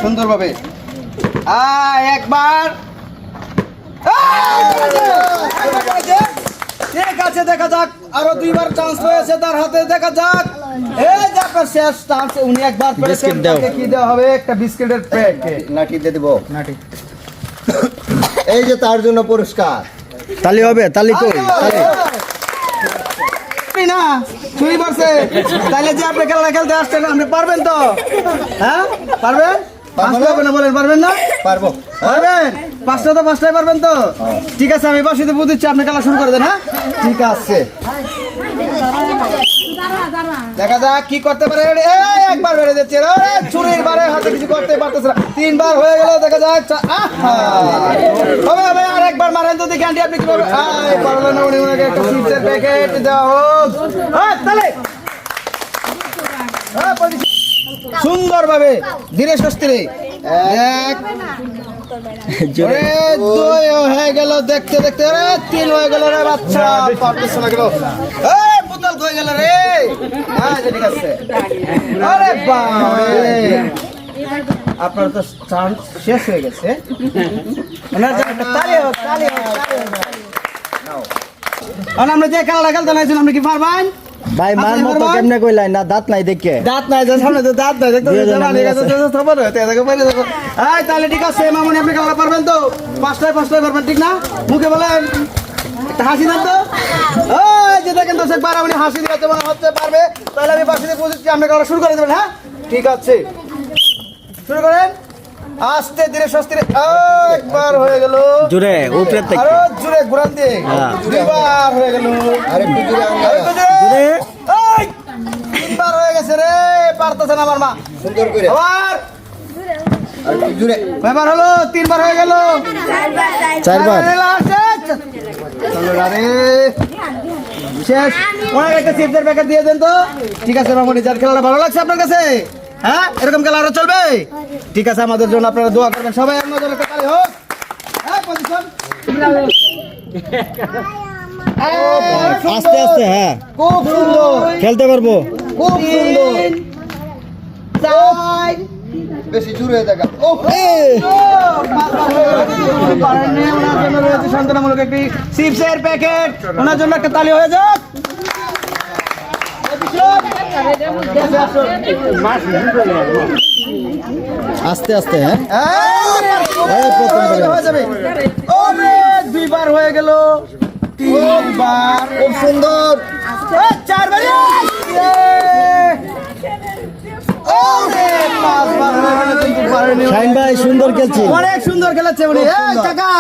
সুন্দরভাবে একবার ঠিক আছে, দেখা যাক আরো দুইবার চান্স রয়েছে তার হাতে, দেখা যাক। এই যে আপনার শেষ চান্স, উনি একবার পেরেছেন, তাকে কি দেওয়া হবে? একটা বিস্কিটের প্যাকেট। নাটি দিয়ে দিব। নাটি, এই যে তার জন্য পুরস্কার। তালি হবে, তালি কই? না ছুরি মারছে, তাহলে যে আপনি খেলা খেলতে আসছেন, আপনি পারবেন তো? হ্যাঁ পারবেন? আসতে হবে না বলেন, পারবেন না? পারবো। পারবেন? পাঁচটা তো পাঁচটাই পারবেন তো? ঠিক আছে, আমি বাসিতে বুঝিচ্ছি, আপনি খেলা শুরু করে দেন। হ্যাঁ ঠিক আছে, দেখা যাক কি করতে পারে। এই একবার বেড়ে যাচ্ছে, ছুরির বারে হাতে কিছু করতে পারতেছে না। তিনবার হয়ে গেল, দেখা যাক। হবে হবে, আর একবার মারেন তো দেখি আন্টি, আপনি কিভাবে পারলেন না। উনি ওনাকে একটা চিপসের প্যাকেট দেওয়া হোক। তাহলে সুন্দর ভাবে ধীরে সুস্থিরে এক দুই হয়ে গেল, দেখতে দেখতে তিন হয়ে গেল রে বাচ্চা, পারতেছে না গেল। বোতল হয়ে গেল রে। ঠিক আছে, আরে বাবা, আপনার তো চান্স শেষ হয়ে গেছে। ওনার জন্য একটা তালি হোক, তালি হোক, তালি হোক। আমরা যে খেলাটা খেলতে নাইছিলাম, আপনি কি পারবেন? ভাই মার মতো কেমনে কইলাই না, দাঁত নাই দেখে। দাঁত নাই, সামনে তো দাঁত নাই, দেখতে তাহলে ঠিক আছে মামনি, আপনি খেলা পারবেন তো? পাঁচটায় পারবেন, ঠিক না? মুখে বলেন, একটা হাসি দেন তো। ওই যে দেখেন তো, একবার আপনি হাসি দিতে মনে হচ্ছে পারবে, তাহলে আমি বাসিতে বুঝেছি, আপনি খেলা শুরু করে দেবেন। হ্যাঁ ঠিক আছে, শুরু করেন আস্তে ধীরে স্বস্তিরে। একবার হয়ে গেল, জোরে উপরে থেকে আরো জোরে ঘুরান দিয়ে, দুইবার হয়ে গেল, আরেকটু জোরে আঙ্গুল। জোরে তিনবার হয়ে গেছে রে, পারতেছে না আমার মা। সুন্দর করে। আবার আরেকটু জোরে। ব্যাপার হলো, তিনবার হয়ে গেল, চারবার। শেষ। ওনাকে একটা চিপসের প্যাকেট দিয়ে দেন তো। ঠিক আছে মামনি, যার খেলাটা ভালো লাগছে আপনার কাছে, হ্যাঁ এরকম খেলা আরো চলবে। ঠিক আছে, আমাদের জন্য আপনারা দোয়া করবেন সবাই। আমাদের একটা তালি হোক। আস্তে আস্তে, হ্যাঁ খুব সুন্দর, খেলতে পারবো। খুব সুন্দর। চার, বেশি জোরে দেখা। ওনার জন্য রয়েছে সান্ত্বনামূলক একটি চিপসের প্যাকেট। ওনার জন্য একটা তালি হয়ে যাক। আস্তে আস্তে, হ্যাঁ হয়ে যাবে। দুইবার হয়ে গেল, তিনবার, খুব সুন্দর। চারবার, পাঁচবার হয়ে গেল, কিন্তু পারেনি। শাহিন ভাই সুন্দর খেলছি। অনেক সুন্দর খেলেছে উনি। কাকা